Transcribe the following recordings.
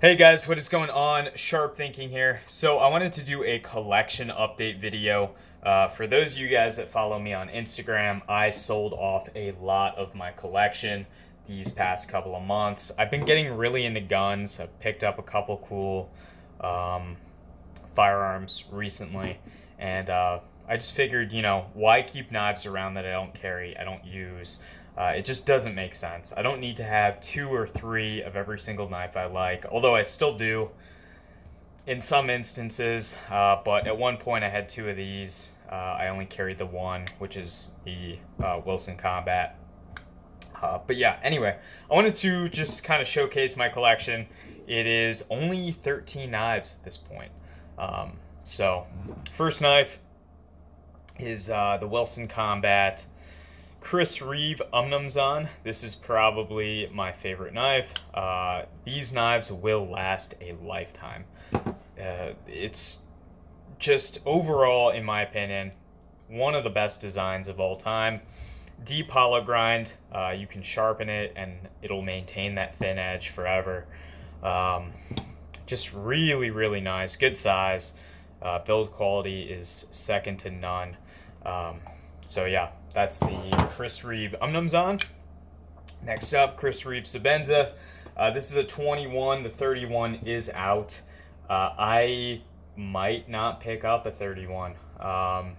Hey guys, what is going on? Sharp Thinking here. So I wanted to do a collection update video. For those of you guys that follow me on Instagram, I sold off a lot of my collection these past couple of months. I've been getting really into guns. I've picked up a couple cool firearms recently, and I just figured, why keep knives around that I don't carry, I don't use? It just doesn't make sense. I don't need to have 2 or 3 of every single knife I like, although I still do in some instances. But at one point I had 2 of these. I only carried the one, which is the Wilson Combat. But yeah, anyway, I wanted to just kind of showcase my collection. It is only 13 knives at this point. So, first knife is the Wilson Combat Chris Reeve Umnumzon. This is probably my favorite knife. These knives will last a lifetime. It's just overall, in my opinion, one of the best designs of all time. Deep hollow grind, you can sharpen it and it'll maintain that thin edge forever. Just really, really nice, good size. Build quality is second to none. So yeah, that's the Chris Reeve Umnumzon. Next up, Chris Reeve Sebenza. This is a 21. The 31 is out. I might not pick up a 31. I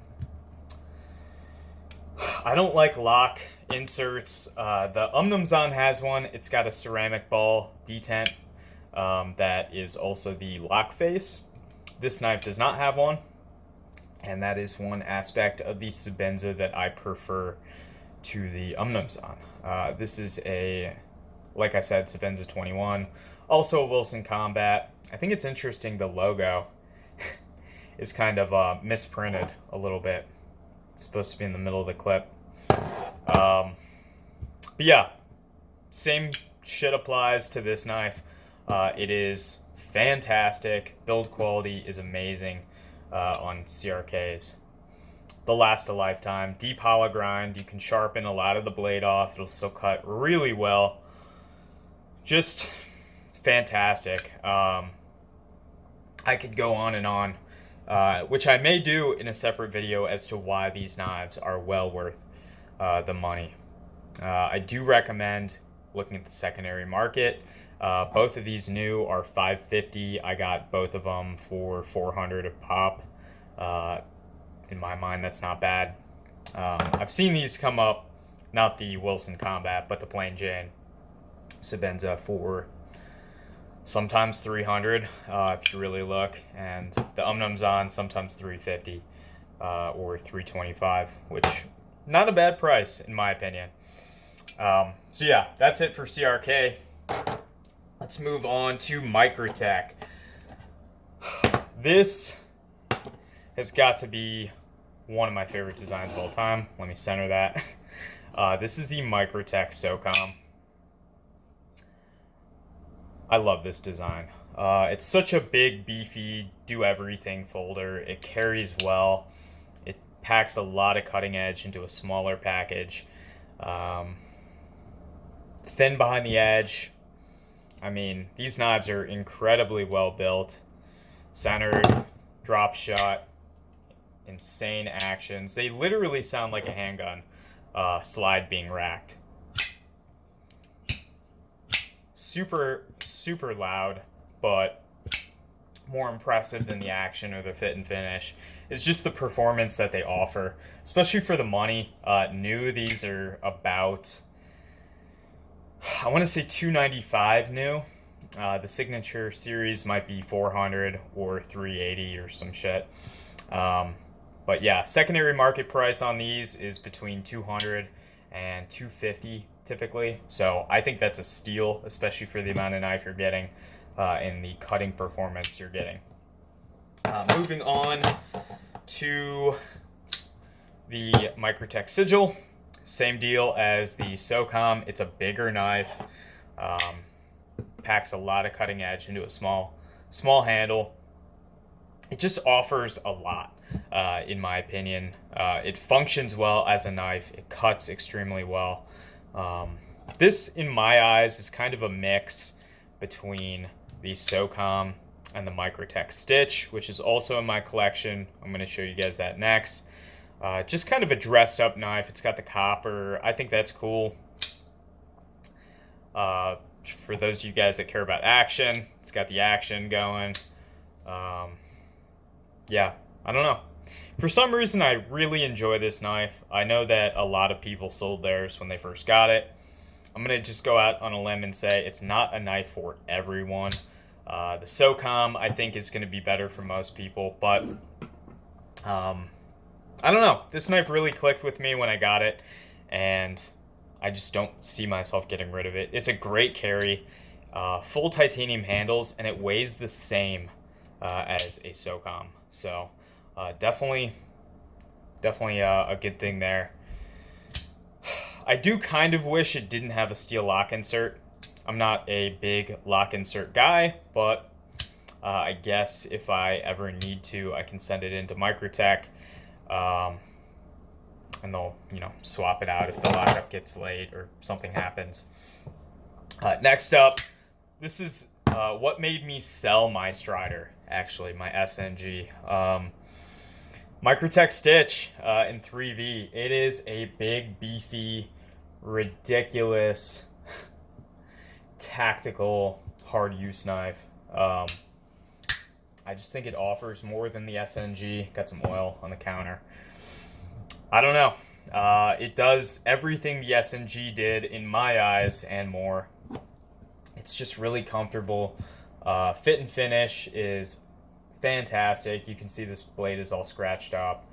don't like lock inserts. The Umnumzon has one. It's got a ceramic ball detent that is also the lock face. This knife does not have one. And that is one aspect of the Sebenza that I prefer to the Umnumzon. This is like I said, Sebenza 21. Also a Wilson Combat. I think it's interesting the logo is kind of misprinted a little bit. It's supposed to be in the middle of the clip. But yeah, same shit applies to this knife. It is fantastic. Build quality is amazing. On CRKs. They'll last a lifetime. Deep hollow grind. You can sharpen a lot of the blade off. It'll still cut really well. Just fantastic. I could go on and on, which I may do in a separate video as to why these knives are well worth the money. I do recommend looking at the secondary market. Both of these new are $550. I got both of them for $400 a pop. In my mind, that's not bad. I've seen these come up, not the Wilson Combat, but the plain Jane Sebenza for sometimes $300 if you really look, and the Umnumzon sometimes $350 or $325, which not a bad price in my opinion. So yeah, that's it for CRK. Let's move on to Microtech. This has got to be one of my favorite designs of all time. Let me center that. This is the Microtech Socom. I love this design. It's such a big, beefy, do-everything folder. It carries well. It packs a lot of cutting edge into a smaller package. Thin behind the edge. I mean, these knives are incredibly well built, centered, drop shot, insane actions. They literally sound like a handgun slide being racked. Super, super loud, but more impressive than the action or the fit and finish is just the performance that they offer, especially for the money. New, these are about, I want to say $295 new. The signature series might be $400 or $380 or some shit. But yeah, secondary market price on these is between $200 and $250 typically. So I think that's a steal, especially for the amount of knife you're getting and the cutting performance you're getting. Moving on to the Microtech Sigil. Same deal as the Socom. It's a bigger knife. Packs a lot of cutting edge into a small handle. It just offers a lot, in my opinion. It functions well as a knife. It cuts extremely well. This, in my eyes, is kind of a mix between the Socom, and the Microtech Stitch, which is also in my collection. I'm going to show you guys that next. Just kind of a dressed up knife. It's got the copper. I think that's cool. For those of you guys that care about action, it's got the action going. Yeah, I don't know. For some reason, I really enjoy this knife. I know that a lot of people sold theirs when they first got it. I'm going to just go out on a limb and say it's not a knife for everyone. The Socom, I think, is going to be better for most people, but I don't know. This knife really clicked with me when I got it, and I just don't see myself getting rid of it. It's a great carry, full titanium handles, and it weighs the same as a Socom. So definitely a good thing there. I do kind of wish it didn't have a steel lock insert. I'm not a big lock insert guy, but I guess if I ever need to, I can send it into Microtech, and they'll, swap it out if the lockup gets late or something happens. Next up, this is what made me sell my Strider, actually, my SNG. Microtech Stitch in 3V. It is a big, beefy, ridiculous, tactical, hard-use knife. I just think it offers more than the SNG. Got some oil on the counter. I don't know. It does everything the SNG did in my eyes and more. It's just really comfortable. Fit and finish is fantastic. You can see this blade is all scratched up.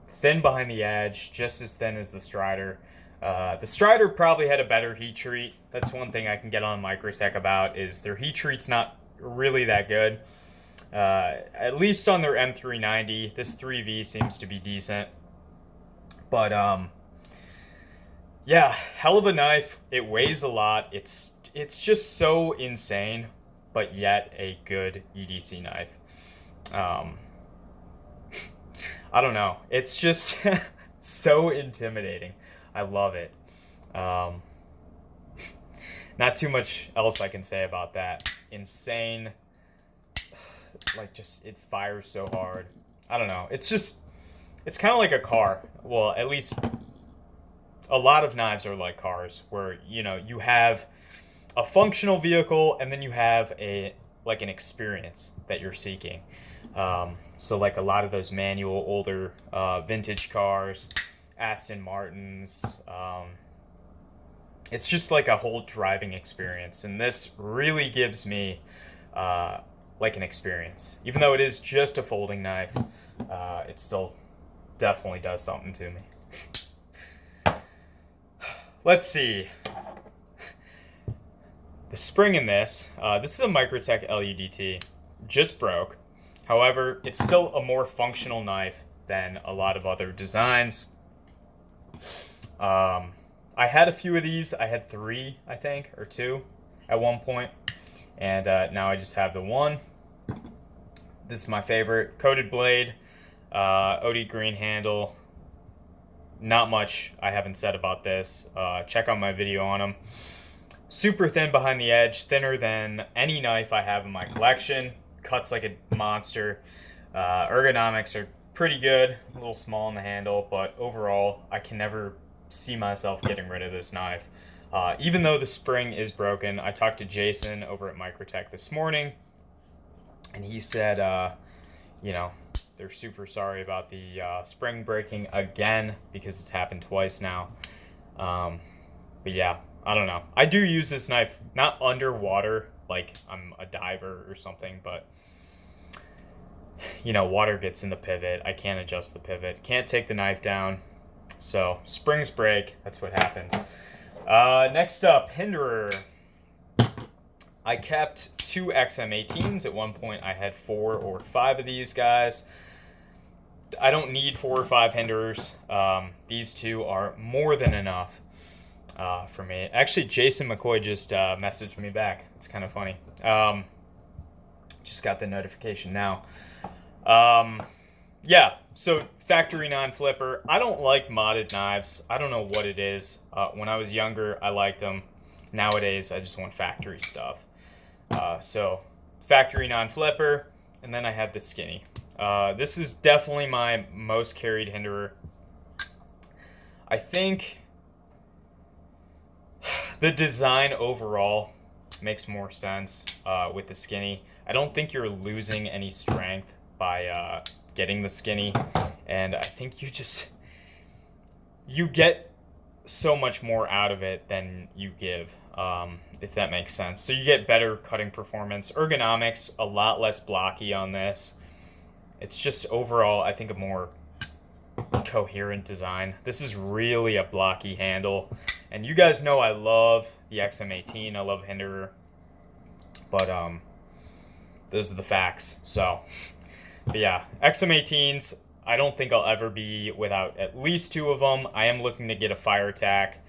Thin behind the edge, just as thin as the Strider. The Strider probably had a better heat treat. That's one thing I can get on Microtech about, is their heat treat's not really that good. At least on their M390, this 3V seems to be decent. But yeah, hell of a knife. It weighs a lot. It's just so insane, but yet a good EDC knife. I don't know. It's just so intimidating. I love it. Not too much else I can say about that. Insane. Like, just, it fires so hard. I don't know. It's kind of like a car. Well, at least a lot of knives are like cars, where, you have a functional vehicle and then you have an experience that you're seeking. So like a lot of those manual, older, vintage cars, Aston Martins, it's just like a whole driving experience. And this really gives me like an experience. Even though it is just a folding knife, it still definitely does something to me. Let's see. The spring in this is a Microtech LUDT. Just broke. However, it's still a more functional knife than a lot of other designs. I had a few of these. I had 3, I think, or 2 at one point. And now I just have the one. This is my favorite. Coated blade. OD green handle. Not much I haven't said about this. Check out my video on them. Super thin behind the edge. Thinner than any knife I have in my collection. Cuts like a monster. Ergonomics are pretty good. A little small on the handle, but overall, I can never see myself getting rid of this knife. Even though the spring is broken, I talked to Jason over at Microtech this morning, and he said, they're super sorry about the spring breaking again, because it's happened twice now. But yeah, I don't know. I do use this knife, not underwater, like I'm a diver or something, but water gets in the pivot. I can't adjust the pivot. Can't take the knife down. So springs break. That's what happens. Next up, Hinderer. I kept 2 XM18s. At one point, I had 4 or 5 of these guys. I don't need 4 or 5 Hinderers. These 2 are more than enough for me. Actually, Jason McCoy just messaged me back. It's kind of funny. Just got the notification now. Yeah, so factory non-flipper. I don't like modded knives. I don't know what it is. When I was younger, I liked them. Nowadays, I just want factory stuff. So factory non-flipper, and then I have the skinny. This is definitely my most carried Hinderer. I think the design overall makes more sense with the skinny. I don't think you're losing any strength by getting the skinny, and I think you get so much more out of it than you give, if that makes sense. So you get better cutting performance, ergonomics, a lot less blocky on this. It's just overall, I think, a more coherent design. This is really a blocky handle, and you guys know I love the XM18. I love Hinderer, but those are the facts. So, but yeah, XM18s. I don't think I'll ever be without at least 2 of them. I am looking to get a fire attack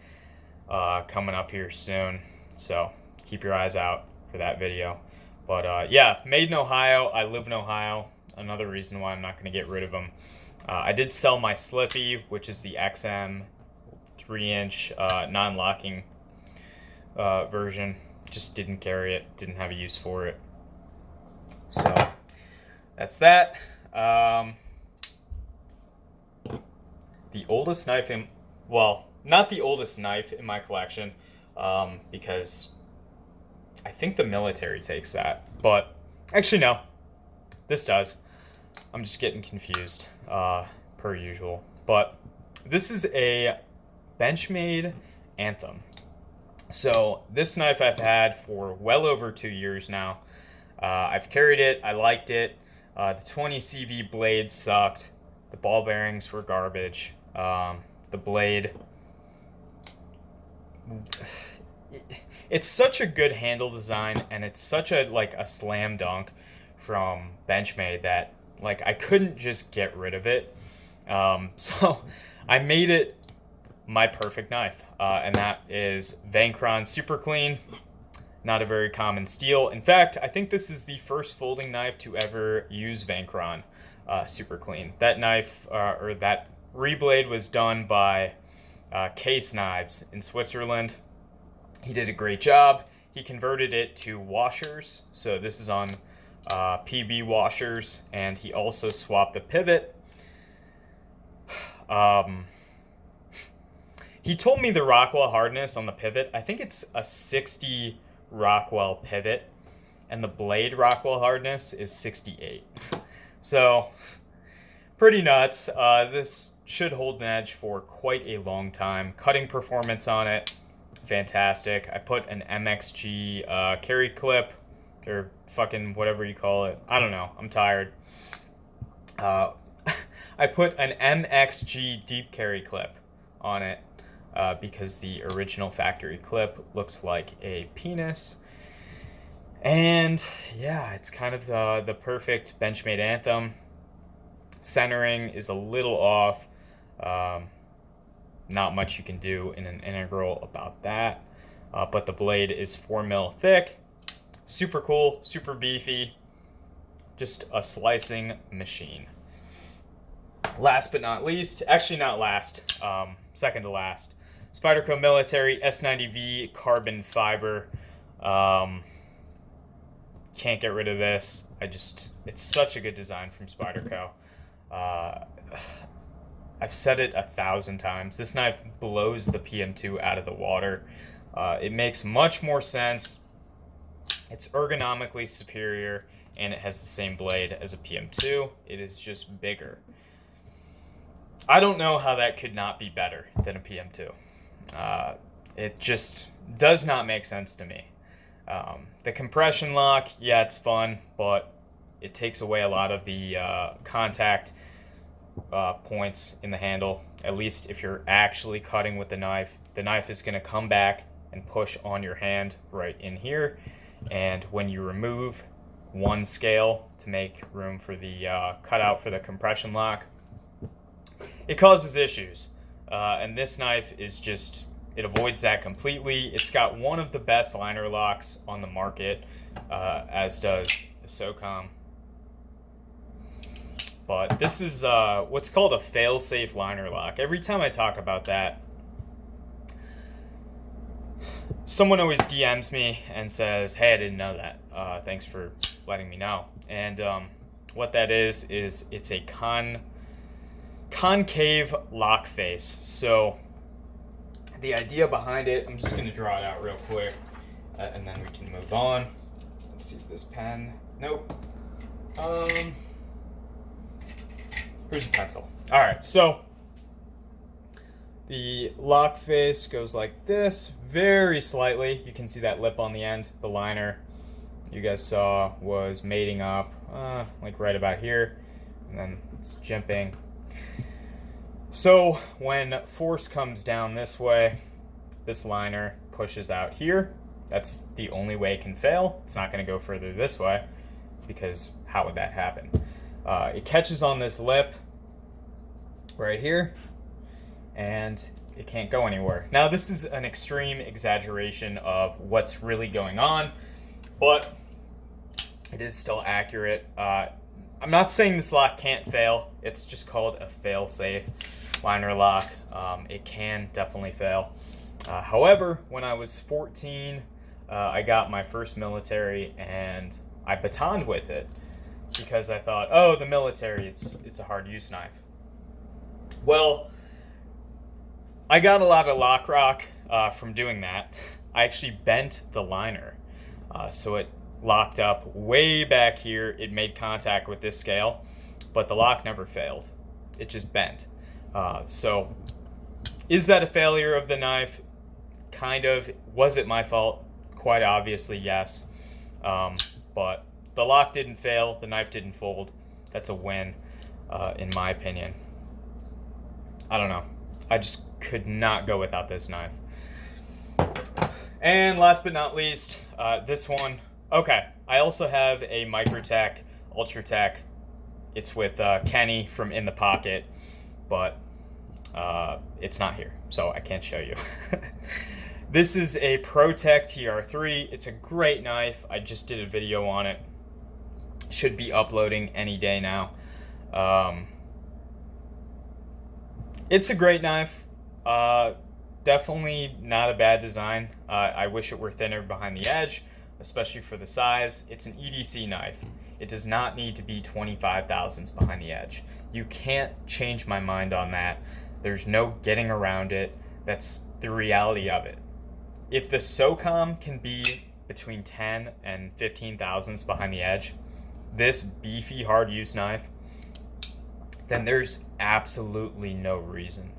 coming up here soon, so keep your eyes out for that video. But yeah, made in Ohio. I live in Ohio. Another reason why I'm not going to get rid of them. I did sell my Slippy, which is the XM 3-inch non-locking version. Just didn't carry it. Didn't have a use for it. So that's that. The oldest knife in, well, not the oldest knife in my collection, because I think the military takes that. But actually, no, this does. I'm just getting confused, per usual. But this is a Benchmade Anthem. So this knife I've had for well over 2 years now. I've carried it. I liked it. The 20 CV blade sucked. The ball bearings were garbage. The blade, it's such a good handle design, and it's such a a slam dunk from Benchmade that I couldn't just get rid of it. So I made it my perfect knife, and that is Vankron Super Clean. Not a very common steel. In fact, I think this is the first folding knife to ever use Vankron Super Clean. That knife, or that reblade, was done by Case Knives in Switzerland. He did a great job. He converted it to washers, so this is on PB washers, and he also swapped the pivot. He told me the Rockwell hardness on the pivot, I think it's a 60 Rockwell pivot, and the blade Rockwell hardness is 68. So pretty nuts. This should hold an edge for quite a long time. Cutting performance on it, fantastic. I put an MXG carry clip, or fucking whatever you call it. I don't know. I'm tired. I put an MXG deep carry clip on it because the original factory clip looked like a penis. And yeah, it's kind of the perfect Benchmade Anthem. Centering is a little off. Not much you can do in an integral about that. But the blade is 4 mil thick. Super cool, super beefy. Just a slicing machine. Last but not least, actually not last, second to last, Spyderco Military S90V carbon fiber. Can't get rid of this. It's such a good design from Spyderco. I've said it 1,000 times. This knife blows the PM2 out of the water. It makes much more sense. It's ergonomically superior, and it has the same blade as a PM2. It is just bigger. I don't know how that could not be better than a PM2. It just does not make sense to me. The compression lock, yeah, it's fun, but it takes away a lot of the contact points in the handle. At least if you're actually cutting with the knife is going to come back and push on your hand right in here. And when you remove one scale to make room for the cutout for the compression lock, it causes issues. And this knife is just, it avoids that completely. It's got one of the best liner locks on the market, as does the Socom. But this is what's called a fail-safe liner lock. Every time I talk about that, someone always DMs me and says, "Hey, I didn't know that. Thanks for letting me know." And what that is it's a concave lock face. So the idea behind it, I'm just going to draw it out real quick, and then we can move on. Let's see if this pen, nope. Here's a pencil. All right, so the lock face goes like this, very slightly. You can see that lip on the end. The liner you guys saw was mating up, like right about here, and then it's jimping. So when force comes down this way, this liner pushes out here. That's the only way it can fail. It's not going to go further this way, because how would that happen? It catches on this lip right here, and it can't go anywhere. Now, this is an extreme exaggeration of what's really going on, but it is still accurate. I'm not saying this lock can't fail. It's just called a fail-safe liner lock. It can definitely fail. However, when I was 14, I got my first military, and I batoned with it because I thought, oh, the military, it's a hard-use knife. Well, I got a lot of lock rock from doing that. I actually bent the liner, so it locked up way back here. It made contact with this scale, but the lock never failed. It just bent. So is that a failure of the knife? Kind of. Was it my fault? Quite obviously, yes. But the lock didn't fail. The knife didn't fold. That's a win, in my opinion. I don't know. I just could not go without this knife. And last but not least, this one. Okay, I also have a Microtech Ultratech. It's with Kenny from In the Pocket, but it's not here, so I can't show you. This is a ProTech TR3. It's a great knife. I just did a video on it. Should be uploading any day now. It's a great knife. Definitely not a bad design. I wish it were thinner behind the edge, especially for the size. It's an EDC knife. It does not need to be 25 thousandths behind the edge. You can't change my mind on that. There's no getting around it. That's the reality of it. If the Socom can be between 10 and 15 thousandths behind the edge, this beefy hard use knife, then there's absolutely no reason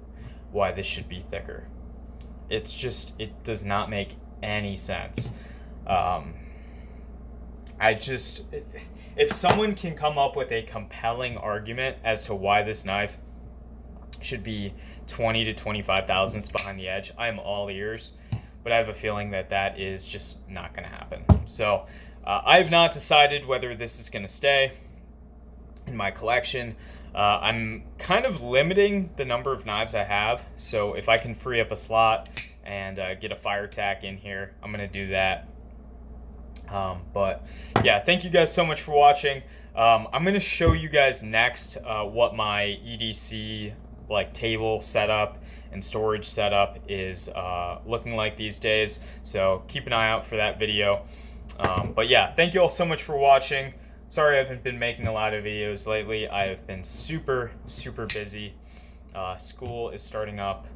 why this should be thicker. It's just, it does not make any sense. If someone can come up with a compelling argument as to why this knife should be 20 to 25 thousandths behind the edge, I am all ears. But I have a feeling that that is just not going to happen. So I have not decided whether this is going to stay in my collection. I'm kind of limiting the number of knives I have. So if I can free up a slot and get a fire tack in here, I'm going to do that. But yeah, thank you guys so much for watching. I'm going to show you guys next what my EDC like table setup and storage setup is looking like these days. So keep an eye out for that video. But yeah, thank you all so much for watching. Sorry I haven't been making a lot of videos lately. I have been super busy. School is starting up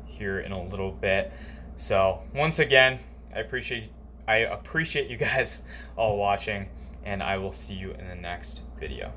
here in a little bit. So once again, I appreciate you guys all watching, and I will see you in the next video.